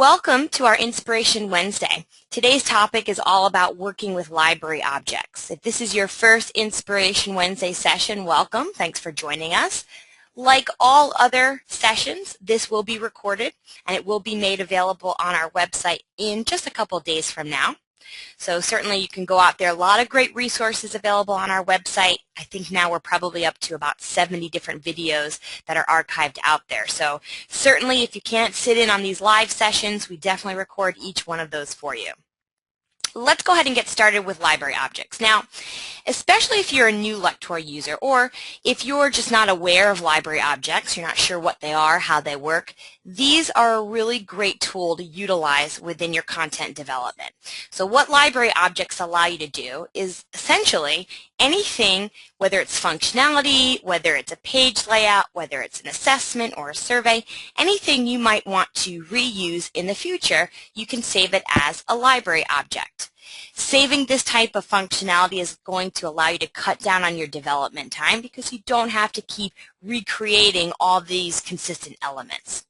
Welcome to our Inspiration Wednesday. Today's topic is all about working with library objects. If this is your first Inspiration Wednesday session, welcome. Thanks for joining us. Like all other sessions, this will be recorded and it will be made available on our website in just a couple days from now. So certainly you can go out there. A lot of great resources available on our website. I think now we're probably up to about 70 different videos that are archived out there. So certainly if you can't sit in on these live sessions, we definitely record each one of those for you. Let's go ahead and get started with library objects. Now, especially if you're a new Lectora user or if you're just not aware of library objects, you're not sure what they are, how they work, these are a really great tool to utilize within your content development. So what library objects allow you to do is essentially anything, whether it's functionality, whether it's a page layout, whether it's an assessment or a survey, anything you might want to reuse in the future, you can save it as a library object. Saving this type of functionality is going to allow you to cut down on your development time because you don't have to keep recreating all these consistent elements.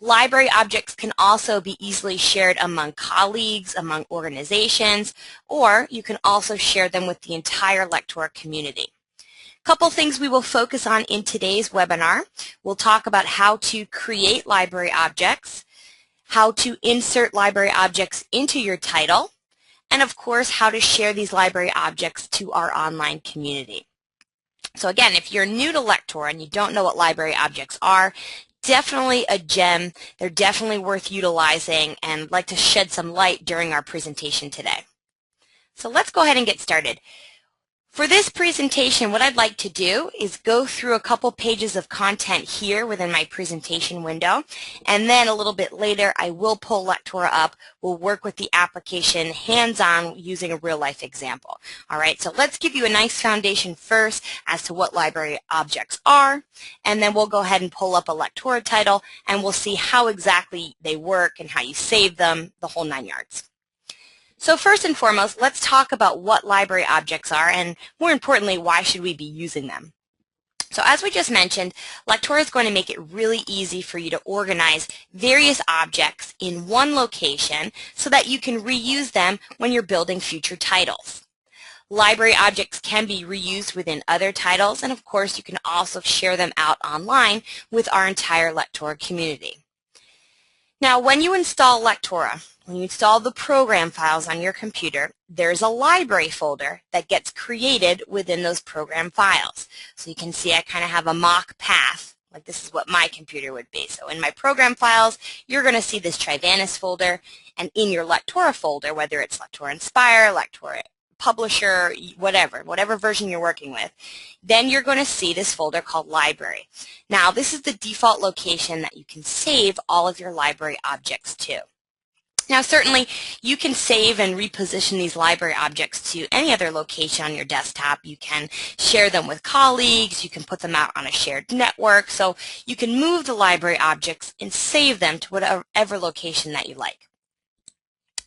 Library objects can also be easily shared among colleagues, among organizations, or you can also share them with the entire Lectora community. A couple things we will focus on in today's webinar. We'll talk about how to create library objects, how to insert library objects into your title, and of course how to share these library objects to our online community. So again, if you're new to Lectora and you don't know what library objects are, definitely a gem. They're definitely worth utilizing, and I'd like to shed some light during our presentation today. So let's go ahead and get started. For this presentation, what I'd like to do is go through a couple pages of content here within my presentation window, and then a little bit later I will pull Lectora up. We'll work with the application hands-on using a real-life example. All right, so let's give you a nice foundation first as to what library objects are, and then we'll go ahead and pull up a Lectora title, and we'll see how exactly they work and how you save them, the whole 9 yards. So first and foremost, let's talk about what library objects are, and more importantly, why should we be using them? So as we just mentioned, Lectora is going to make it really easy for you to organize various objects in one location so that you can reuse them when you're building future titles. Library objects can be reused within other titles, and of course you can also share them out online with our entire Lectora community. Now, when you install Lectora, when you install the program files on your computer, there's a library folder that gets created within those program files. So you can see I kind of have a mock path, like this is what my computer would be. So in my program files, you're going to see this Trivanis folder, and in your Lectora folder, whether it's Lectora Inspire, Lectora Publisher, whatever version you're working with, then you're going to see this folder called Library. Now, this is the default location that you can save all of your library objects to. Now, certainly, you can save and reposition these library objects to any other location on your desktop. You can share them with colleagues. You can put them out on a shared network. So you can move the library objects and save them to whatever location that you like.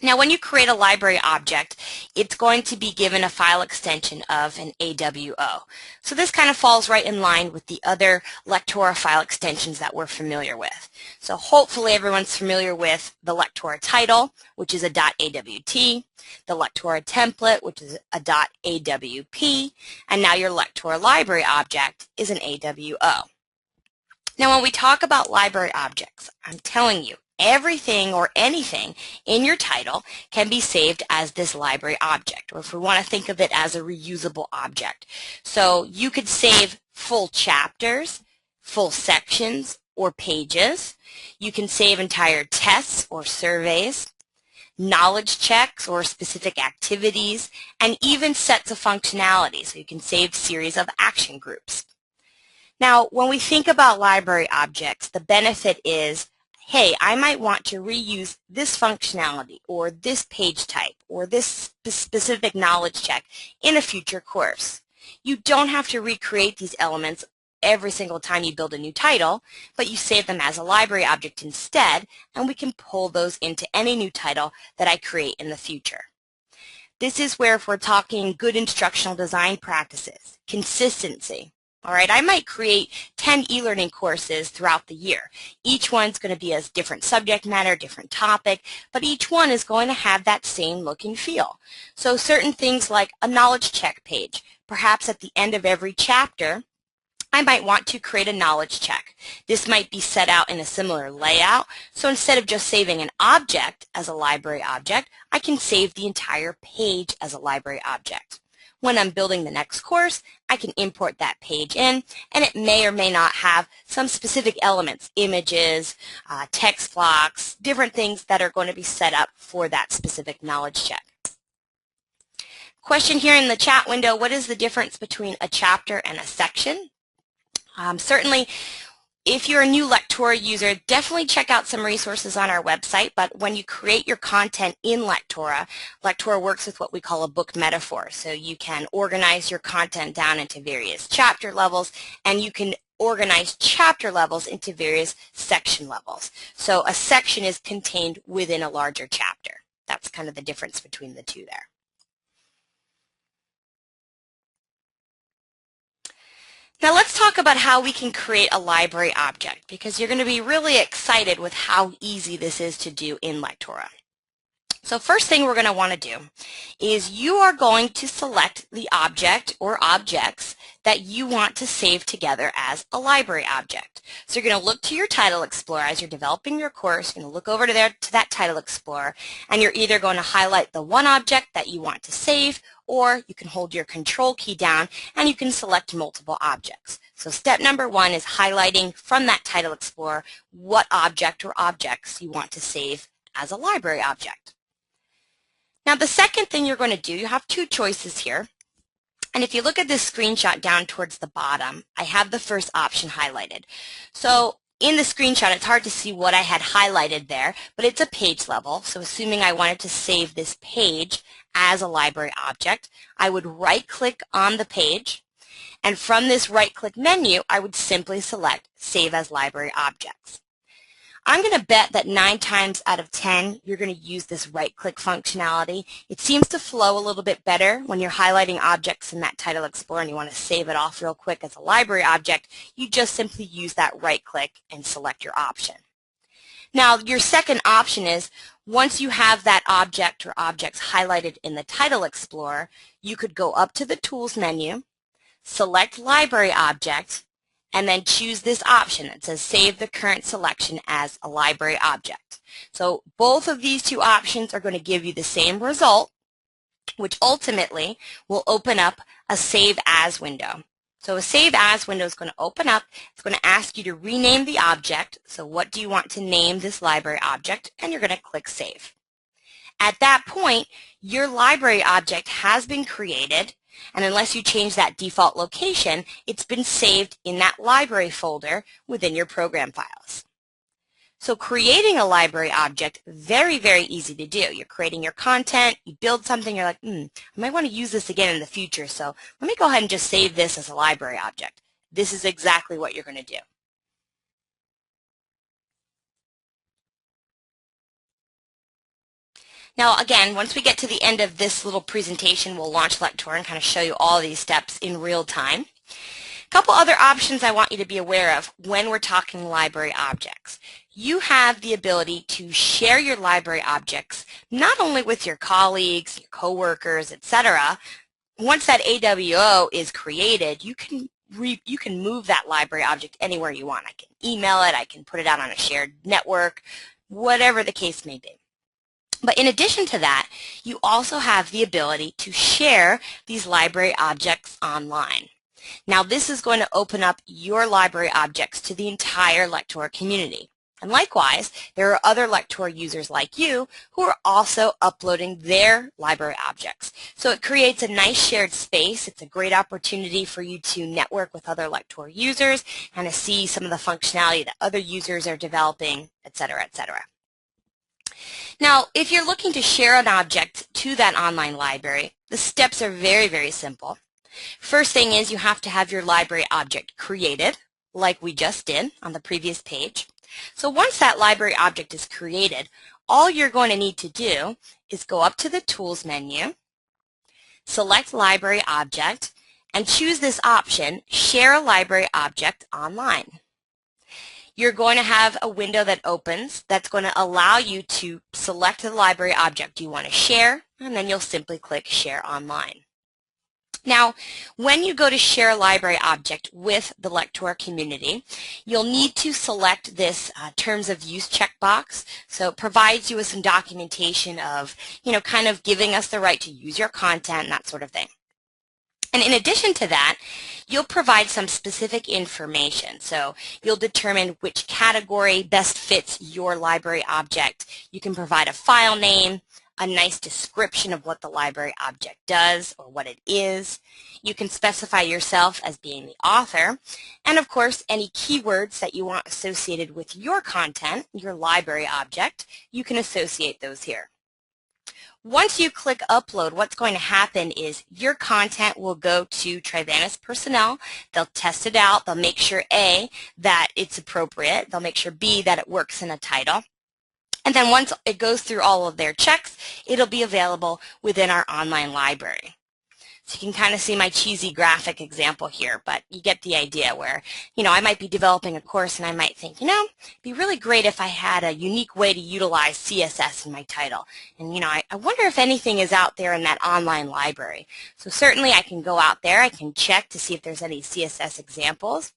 Now, when you create a library object, it's going to be given a file extension of an AWO. So this kind of falls right in line with the other Lectora file extensions that we're familiar with. So hopefully everyone's familiar with the Lectora title, which is a .awt, the Lectora template, which is a .awp, and now your Lectora library object is an AWO. Now, when we talk about library objects, I'm telling you, everything or anything in your title can be saved as this library object, or if we want to think of it as a reusable object. So you could save full chapters, full sections, or pages. You can save entire tests or surveys, knowledge checks or specific activities, and even sets of functionality. So you can save series of action groups. Now, when we think about library objects, the benefit is, hey, I might want to reuse this functionality or this page type or this specific knowledge check in a future course. You don't have to recreate these elements every single time you build a new title, but you save them as a library object instead, and we can pull those into any new title that I create in the future. This is where, if we're talking good instructional design practices, consistency, All right, I might create 10 e-learning courses throughout the year. Each one's going to be a different subject matter, different topic, but each one is going to have that same look and feel. So certain things like a knowledge check page, perhaps at the end of every chapter, I might want to create a knowledge check. This might be set out in a similar layout, so instead of just saving an object as a library object, I can save the entire page as a library object. When I'm building the next course, I can import that page in, and it may or may not have some specific elements, images, text blocks, different things that are going to be set up for that specific knowledge check. Question here in the chat window, what is the difference between a chapter and a section? Certainly, if you're a new Lectora user, definitely check out some resources on our website, but when you create your content in Lectora, Lectora works with what we call a book metaphor. So you can organize your content down into various chapter levels, and you can organize chapter levels into various section levels. So a section is contained within a larger chapter. That's kind of the difference between the two there. Now let's talk about how we can create a library object, because you're going to be really excited with how easy this is to do in Lectora. So first thing we're going to want to do is you are going to select the object or objects that you want to save together as a library object. So you're going to look to your Title Explorer as you're developing your course. You're going to look over to that Title Explorer, and you're either going to highlight the one object that you want to save, or you can hold your Control key down and you can select multiple objects. So step number one is highlighting from that Title Explorer what object or objects you want to save as a library object. Now the second thing you're going to do, you have two choices here. And if you look at this screenshot down towards the bottom, I have the first option highlighted. So in the screenshot, it's hard to see what I had highlighted there, but it's a page level. So assuming I wanted to save this page as a library object, I would right-click on the page, and from this right-click menu, I would simply select Save as Library Objects. I'm going to bet that 9 times out of 10, you're going to use this right-click functionality. It seems to flow a little bit better when you're highlighting objects in that Title Explorer and you want to save it off real quick as a library object. You just simply use that right-click and select your option. Now, your second option is, once you have that object or objects highlighted in the Title Explorer, you could go up to the Tools menu, select Library Object, and then choose this option that says Save the current selection as a library object. So both of these two options are going to give you the same result, which ultimately will open up a Save As window. So a Save As window is going to open up. It's going to ask you to rename the object. So what do you want to name this library object? And you're going to click Save. At that point, your library object has been created, and unless you change that default location, it's been saved in that library folder within your program files. So creating a library object, very, very easy to do. You're creating your content, you build something, you're like, I might want to use this again in the future, so let me go ahead and just save this as a library object. This is exactly what you're going to do. Now again, once we get to the end of this little presentation, we'll launch Lectora and kind of show you all these steps in real time. A couple other options I want you to be aware of when we're talking library objects. You have the ability to share your library objects not only with your colleagues, your coworkers, etc. Once that AWO is created, you can move that library object anywhere you want. I can email it, I can put it out on a shared network, whatever the case may be. But in addition to that, you also have the ability to share these library objects online. Now this is going to open up your library objects to the entire Lectora community. And likewise, there are other Lectora users like you who are also uploading their library objects. So it creates a nice shared space. It's a great opportunity for you to network with other Lectora users and to see some of the functionality that other users are developing, etc., etc. Now, if you're looking to share an object to that online library, the steps are very, very simple. First thing is you have to have your library object created, like we just did on the previous page. So once that library object is created, all you're going to need to do is go up to the Tools menu, select Library Object, and choose this option, Share a Library Object Online. You're going to have a window that opens that's going to allow you to select the library object you want to share, and then you'll simply click Share Online. Now, when you go to share a library object with the Lectora community, you'll need to select this Terms of Use checkbox. So it provides you with some documentation of, kind of giving us the right to use your content and that sort of thing. And in addition to that, you'll provide some specific information. So you'll determine which category best fits your library object. You can provide a file name, a nice description of what the library object does or what it is. You can specify yourself as being the author. And of course, any keywords that you want associated with your content, your library object, you can associate those here. Once you click upload, what's going to happen is your content will go to Trivanis personnel. They'll test it out. They'll make sure A, that it's appropriate. They'll make sure B, that it works in a title. And then once it goes through all of their checks, it'll be available within our online library. So you can kind of see my cheesy graphic example here, but you get the idea where, I might be developing a course and I might think, it'd be really great if I had a unique way to utilize CSS in my title. And, I wonder if anything is out there in that online library. So certainly I can go out there, I can check to see if there's any CSS examples.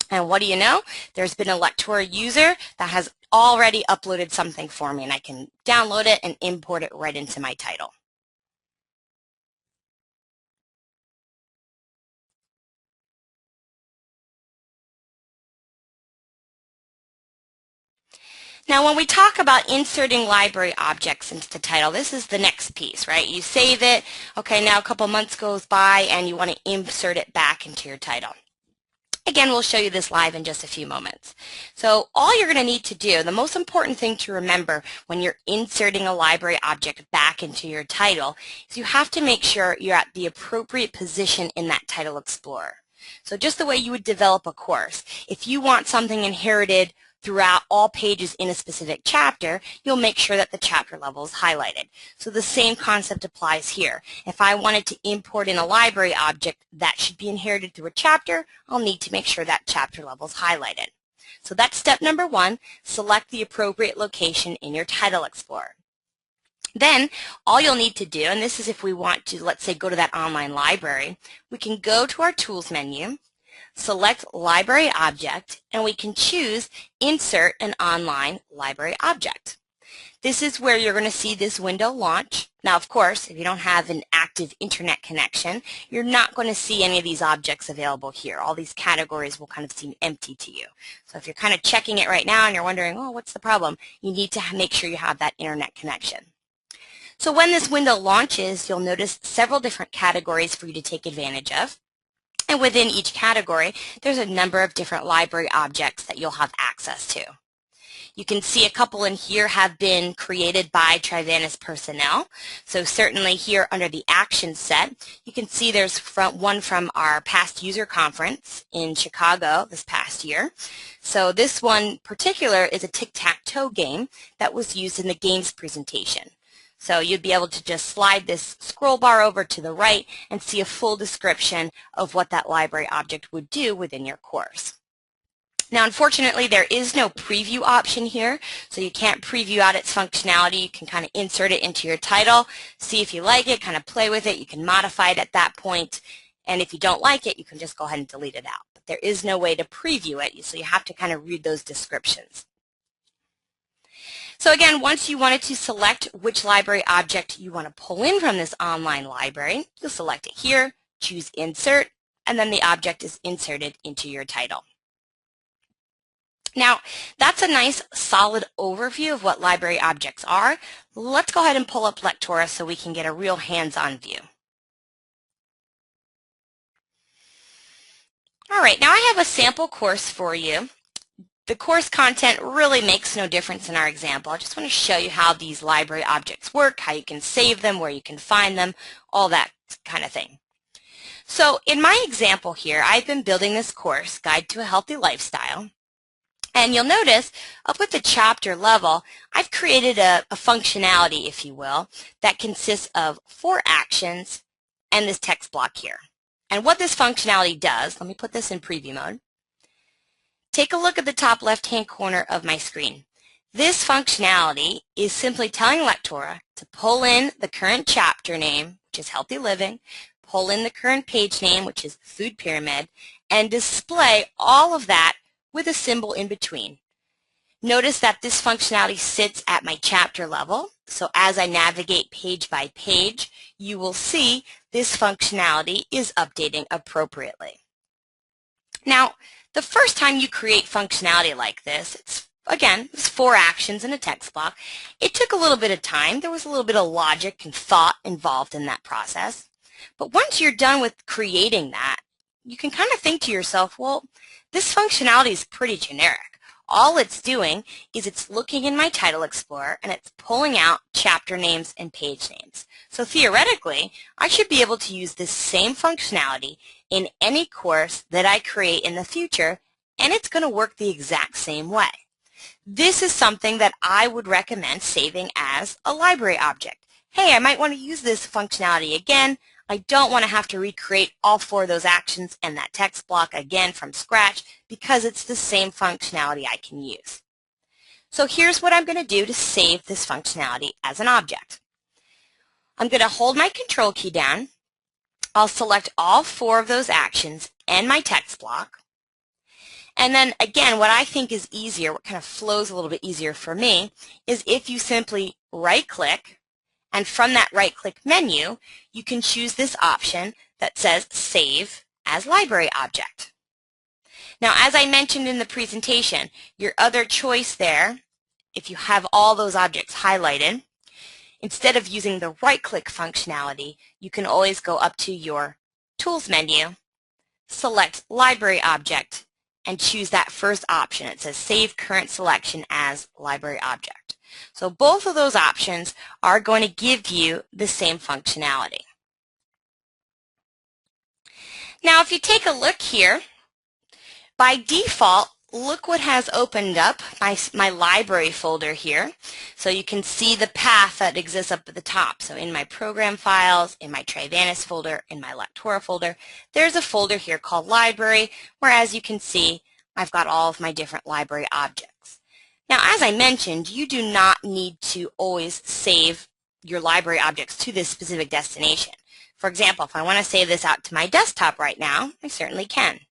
And what do you know? There's been a Lectora user that has already uploaded something for me, and I can download it and import it right into my title. Now, when we talk about inserting library objects into the title, this is the next piece, right? You save it. Okay, now a couple months goes by, and you want to insert it back into your title. Again, we'll show you this live in just a few moments. So all you're going to need to do, the most important thing to remember when you're inserting a library object back into your title, is you have to make sure you're at the appropriate position in that title explorer. So just the way you would develop a course, if you want something inherited throughout all pages in a specific chapter, you'll make sure that the chapter level is highlighted. So the same concept applies here. If I wanted to import in a library object that should be inherited through a chapter, I'll need to make sure that chapter level is highlighted. So that's step number one, select the appropriate location in your title explorer. Then all you'll need to do, and this is if we want to, let's say, go to that online library, we can go to our Tools menu, select Library Object, and we can choose Insert an Online Library Object. This is where you're going to see this window launch. Now, of course, if you don't have an active internet connection, you're not going to see any of these objects available here. All these categories will kind of seem empty to you. So if you're kind of checking it right now and you're wondering, oh, what's the problem? You need to make sure you have that internet connection. So when this window launches, you'll notice several different categories for you to take advantage of. And within each category, there's a number of different library objects that you'll have access to. You can see a couple in here have been created by Trivanis personnel. So certainly here under the action set, you can see there's one from our past user conference in Chicago this past year. So this one particular is a tic-tac-toe game that was used in the games presentation. So you'd be able to just slide this scroll bar over to the right and see a full description of what that library object would do within your course. Now, unfortunately, there is no preview option here, so you can't preview out its functionality. You can kind of insert it into your title, see if you like it, kind of play with it. You can modify it at that point, and if you don't like it, you can just go ahead and delete it out. But there is no way to preview it, so you have to kind of read those descriptions. So again, once you wanted to select which library object you want to pull in from this online library, you'll select it here, choose Insert, and then the object is inserted into your title. Now, that's a nice solid overview of what library objects are. Let's go ahead and pull up Lectora so we can get a real hands-on view. All right, now I have a sample course for you. The course content really makes no difference in our example. I just want to show you how these library objects work, how you can save them, where you can find them, all that kind of thing. So in my example here, I've been building this course, Guide to a Healthy Lifestyle. And you'll notice up at the chapter level, I've created a functionality, if you will, that consists of 4 actions and this text block here. And what this functionality does, let me put this in preview mode. Take a look at the top left-hand corner of my screen. This functionality is simply telling Lectora to pull in the current chapter name, which is Healthy Living, pull in the current page name, which is Food Pyramid, and display all of that with a symbol in between. Notice that this functionality sits at my chapter level, so as I navigate page by page, you will see this functionality is updating appropriately. Now, the first time you create functionality like this, it's 4 actions in a text block. It took a little bit of time. There was a little bit of logic and thought involved in that process. But once you're done with creating that, you can kind of think to yourself, well, this functionality is pretty generic. All it's doing is it's looking in my Title Explorer and it's pulling out chapter names and page names. So theoretically, I should be able to use this same functionality in any course that I create in the future, and it's going to work the exact same way. This is something that I would recommend saving as a library object. Hey, I might want to use this functionality again. I don't want to have to recreate all 4 of those actions and that text block again from scratch because it's the same functionality I can use. So here's what I'm going to do to save this functionality as an object. I'm going to hold my Control key down. I'll select all 4 of those actions and my text block. And then again, what I think is easier, what kind of flows a little bit easier for me, is if you simply right-click, and from that right-click menu, you can choose this option that says Save as Library Object. Now, as I mentioned in the presentation, your other choice there, if you have all those objects highlighted, instead of using the right-click functionality, you can always go up to your Tools menu, select Library Object, and choose that first option. It says Save Current Selection as Library Object. So both of those options are going to give you the same functionality. Now if you take a look here, by default, look what has opened up my library folder here. So you can see the path that exists up at the top. So in my program files, in my Trivanis folder, in my Lectora folder, there's a folder here called Library, where as you can see, I've got all of my different library objects. Now, as I mentioned, you do not need to always save your library objects to this specific destination. For example, if I want to save this out to my desktop right now, I certainly can.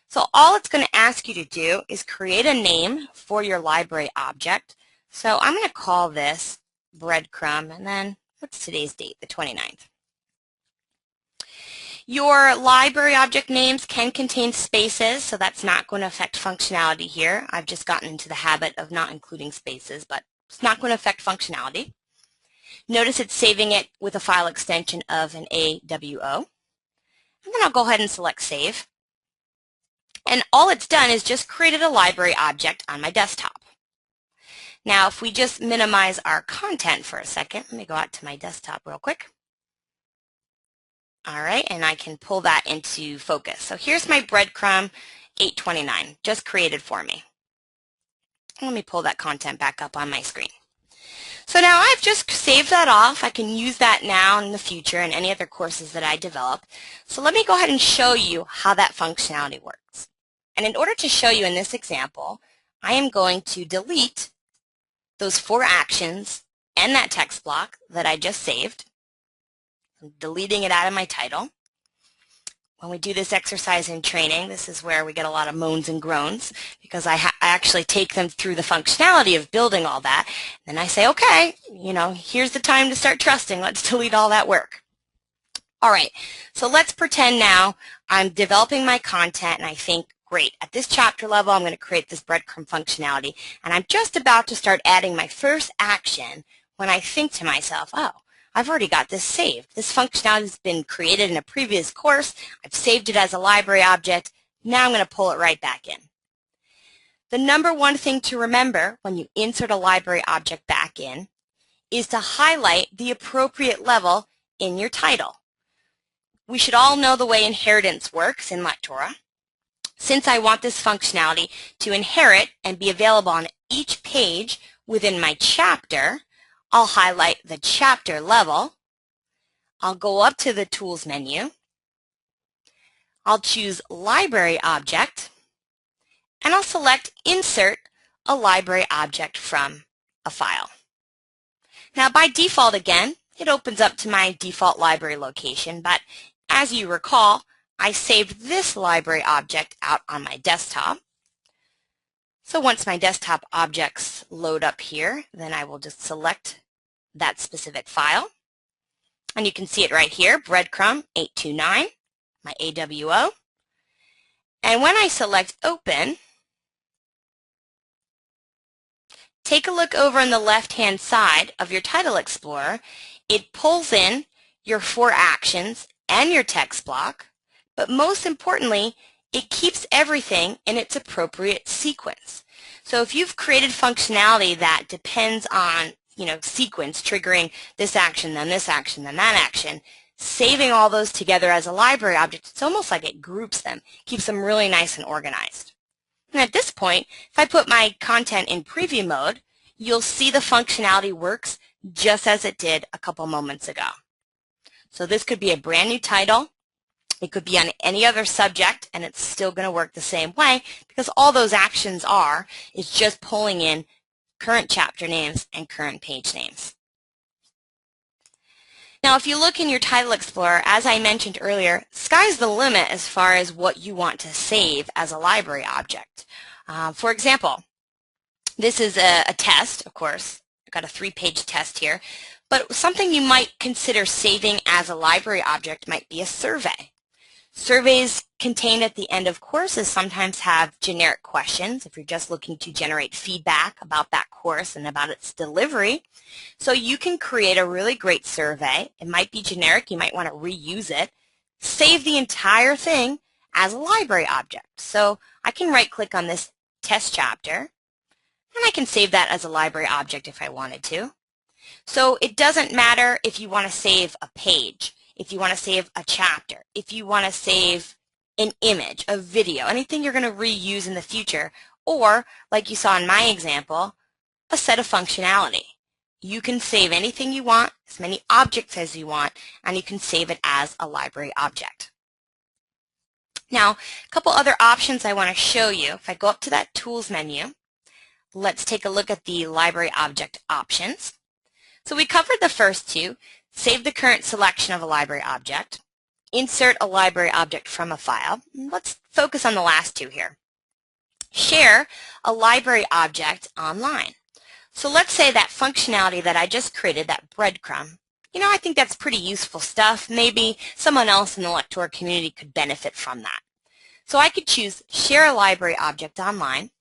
So all it's going to ask you to do is create a name for your library object. So I'm going to call this breadcrumb, and then what's today's date? The 29th. Your library object names can contain spaces, so that's not going to affect functionality here. I've just gotten into the habit of not including spaces, but it's not going to affect functionality. Notice it's saving it with a file extension of an AWO. And then I'll go ahead and select Save. And all it's done is just created a library object on my desktop. Now, if we just minimize our content for a second, let me go out to my desktop real quick. All right, and I can pull that into focus. So here's my breadcrumb 829, just created for me. Let me pull that content back up on my screen. So now I've just saved that off. I can use that now in the future in any other courses that I develop. So let me go ahead and show you how that functionality works. And in order to show you in this example, I am going to delete those 4 actions and that text block that I just saved. I'm deleting it out of my title. When we do this exercise in training, this is where we get a lot of moans and groans because I actually take them through the functionality of building all that. Then I say, okay, here's the time to start trusting. Let's delete all that work. All right, so let's pretend now I'm developing my content and I think, great, at this chapter level I'm going to create this breadcrumb functionality, and I'm just about to start adding my first action when I think to myself, oh, I've already got this saved. This functionality has been created in a previous course. I've saved it as a library object. Now I'm going to pull it right back in. The number one thing to remember when you insert a library object back in is to highlight the appropriate level in your title. We should all know the way inheritance works in Lectora. Since I want this functionality to inherit and be available on each page within my chapter, I'll highlight the chapter level. I'll go up to the Tools menu, I'll choose Library Object, and I'll select Insert a Library Object from a file. Now by default again, it opens up to my default library location, but as you recall, I saved this library object out on my desktop. So once my desktop objects load up here, then I will just select that specific file. And you can see it right here, breadcrumb 829, my AWO. And when I select Open, take a look over on the left-hand side of your Title Explorer. It pulls in your 4 actions and your text block, but most importantly, it keeps everything in its appropriate sequence. So if you've created functionality that depends on, sequence, triggering this action, then this action, then that action, saving all those together as a library object, it's almost like it groups them, keeps them really nice and organized. And at this point, if I put my content in preview mode, you'll see the functionality works just as it did a couple moments ago. So this could be a brand new title. It could be on any other subject, and it's still going to work the same way because all those actions is just pulling in current chapter names and current page names. Now, if you look in your Title Explorer, as I mentioned earlier, sky's the limit as far as what you want to save as a library object. For example, this is a test, of course. I've got a 3-page test here, but something you might consider saving as a library object might be a survey. Surveys contained at the end of courses sometimes have generic questions if you're just looking to generate feedback about that course and about its delivery. So you can create a really great survey. It might be generic. You might want to reuse it. Save the entire thing as a library object. So I can right-click on this test chapter, and I can save that as a library object if I wanted to. So it doesn't matter if you want to save a page, if you want to save a chapter, if you want to save an image, a video, anything you're going to reuse in the future, or, like you saw in my example, a set of functionality. You can save anything you want, as many objects as you want, and you can save it as a library object. Now, a couple other options I want to show you. If I go up to that Tools menu, let's take a look at the library object options. So we covered the first two. Save the current selection of a library object, insert a library object from a file. Let's focus on the last two here. Share a library object online. So let's say that functionality that I just created, that breadcrumb, I think that's pretty useful stuff. Maybe someone else in the Lectora community could benefit from that. So I could choose Share a library object online.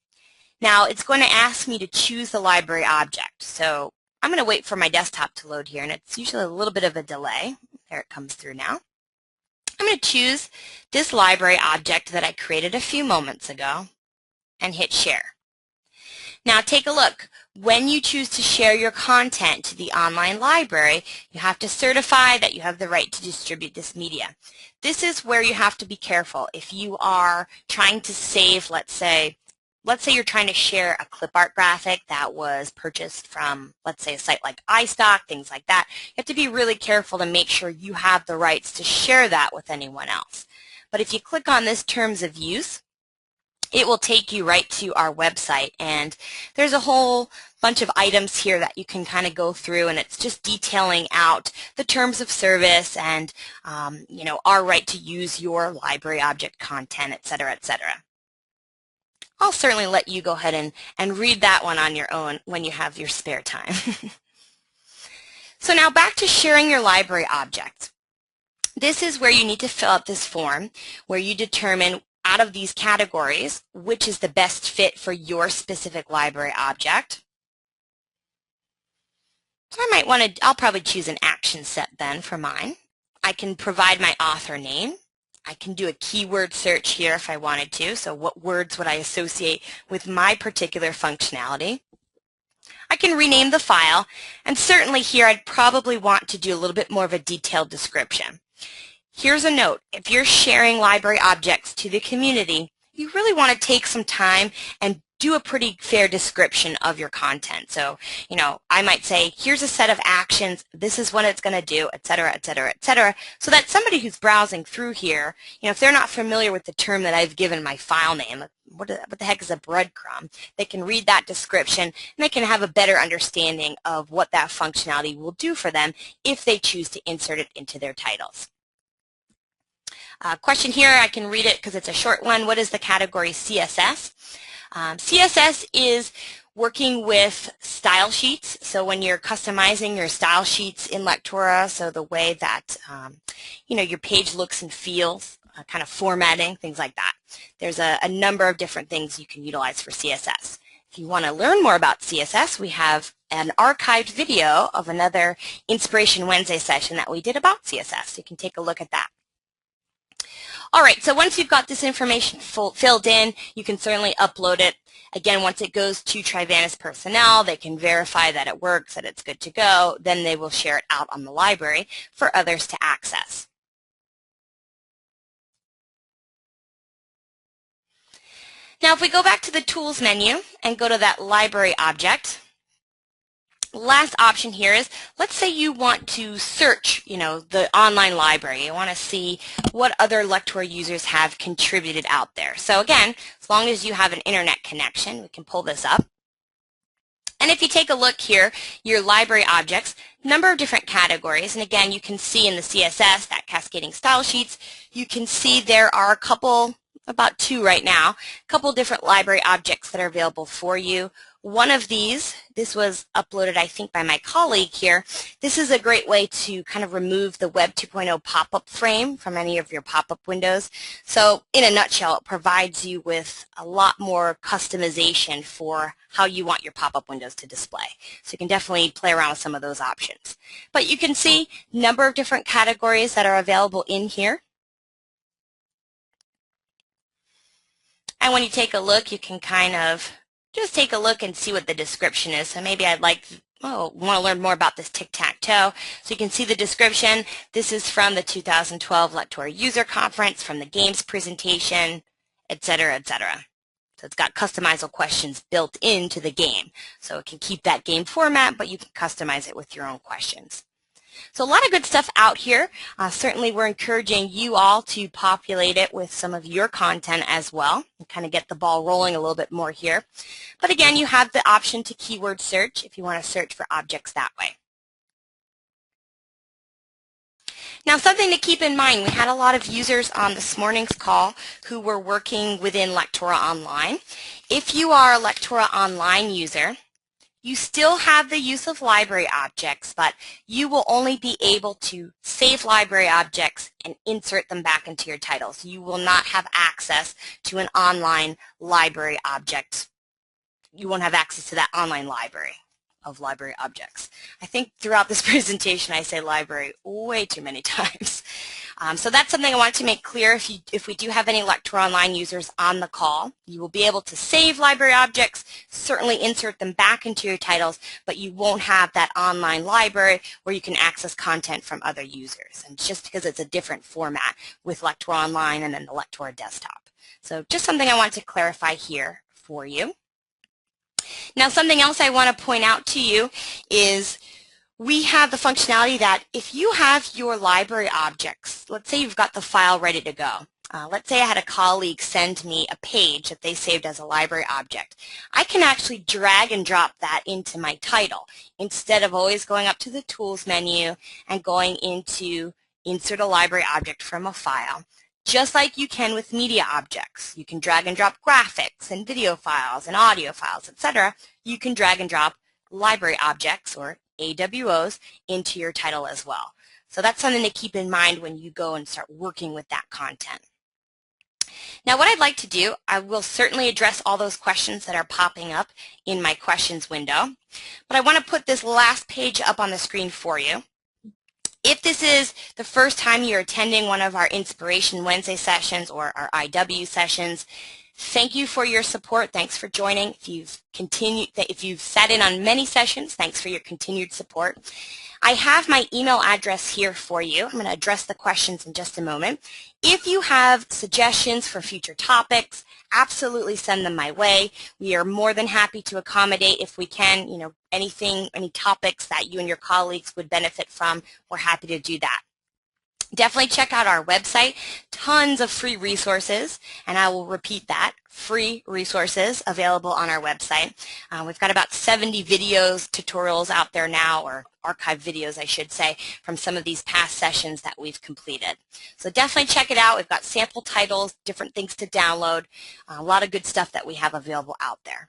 Now it's going to ask me to choose the library object. So I'm going to wait for my desktop to load here, and it's usually a little bit of a delay. There it comes through now. I'm going to choose this library object that I created a few moments ago and hit Share. Now take a look. When you choose to share your content to the online library, you have to certify that you have the right to distribute this media. This is where you have to be careful. If you are trying to save, let's say you're trying to share a clip art graphic that was purchased from, let's say, a site like iStock, things like that. You have to be really careful to make sure you have the rights to share that with anyone else. But if you click on this Terms of Use, it will take you right to our website, and there's a whole bunch of items here that you can kind of go through, and it's just detailing out the terms of service and our right to use your library object content, etc., etc. I'll certainly let you go ahead and read that one on your own when you have your spare time. So now back to sharing your library object. This is where you need to fill out this form where you determine out of these categories which is the best fit for your specific library object. So I'll probably choose an action set then for mine. I can provide my author name. I can do a keyword search here if I wanted to, so what words would I associate with my particular functionality. I can rename the file, and certainly here I'd probably want to do a little bit more of a detailed description. Here's a note. If you're sharing library objects to the community, you really want to take some time and do a pretty fair description of your content. So, you know, I might say, here's a set of actions, this is what it's going to do, et cetera, et cetera, et cetera, so that somebody who's browsing through here, you know, if they're not familiar with the term that I've given my file name, what the heck is a breadcrumb, they can read that description and they can have a better understanding of what that functionality will do for them if they choose to insert it into their titles. Question here, I can read it because it's a short one. What is the category CSS? CSS is working with style sheets. So when you're customizing your style sheets in Lectora, so the way that you know, your page looks and feels, kind of formatting, things like that. There's a number of different things you can utilize for CSS. If you want to learn more about CSS, we have an archived video of another Inspiration Wednesday session that we did about CSS. You can take a look at that. All right, so once you've got this information filled in, you can certainly upload it. Again, once it goes to Trivantis personnel, they can verify that it works, that it's good to go. Then they will share it out on the library for others to access. Now, if we go back to the Tools menu and go to that Library object, last option here is, let's say you want to search, you know, the online library. You want to see what other Lectora users have contributed out there. So again, as long as you have an internet connection, we can pull this up. And if you take a look here, your library objects, number of different categories. And again, you can see in the CSS, that cascading style sheets, you can see there are a couple, about 2 right now, a couple different library objects that are available for you. One of these, this was uploaded, I think, by my colleague here. This is a great way to kind of remove the Web 2.0 pop-up frame from any of your pop-up windows. So in a nutshell, it provides you with a lot more customization for how you want your pop-up windows to display. So you can definitely play around with some of those options. But you can see a number of different categories that are available in here. And when you take a look, you can kind of just take a look and see what the description is. So maybe I'd like, want to learn more about this tic-tac-toe. So you can see the description. This is from the 2012 Lectora User Conference, from the games presentation, et cetera, et cetera. So it's got customizable questions built into the game. So it can keep that game format, but you can customize it with your own questions. So a lot of good stuff out here. Certainly we're encouraging you all to populate it with some of your content as well and kind of get the ball rolling a little bit more here. But again, you have the option to keyword search if you want to search for objects that way. Now, something to keep in mind, we had a lot of users on this morning's call who were working within Lectora Online. If you are a Lectora Online user, you still have the use of library objects, but you will only be able to save library objects and insert them back into your titles. You will not have access to an online library object. You won't have access to that online library of library objects. I think throughout this presentation I say library way too many times. So that's something I want to make clear. If we do have any Lectora Online users on the call, you will be able to save library objects, certainly insert them back into your titles, but you won't have that online library where you can access content from other users. And just because it's a different format with Lectora Online and then the Lectora desktop. So just something I want to clarify here for you. Now, something else I want to point out to you is we have the functionality that if you have your library objects, let's say you've got the file ready to go. Let's say I had a colleague send me a page that they saved as a library object. I can actually drag and drop that into my title instead of always going up to the Tools menu and going into Insert a Library Object from a file. Just like you can with media objects. You can drag and drop graphics and video files and audio files, etc. You can drag and drop library objects, or AWOs, into your title as well. So that's something to keep in mind when you go and start working with that content. Now, what I'd like to do, I will certainly address all those questions that are popping up in my questions window, but I want to put this last page up on the screen for you. If this is the first time you're attending one of our Inspiration Wednesday sessions or our IW sessions, Thank you for your support. Thanks for joining. If you've sat in on many sessions, thanks for your continued support. I have my email address here for you. I'm going to address the questions in just a moment. If you have suggestions for future topics, absolutely send them my way. We are more than happy to accommodate if we can, any topics that you and your colleagues would benefit from, we're happy to do that. Definitely check out our website, tons of free resources, and I will repeat that, free resources available on our website. We've got about 70 videos, tutorials out there now, or archived videos I should say, from some of these past sessions that we've completed. So definitely check it out. We've got sample titles, different things to download, a lot of good stuff that we have available out there.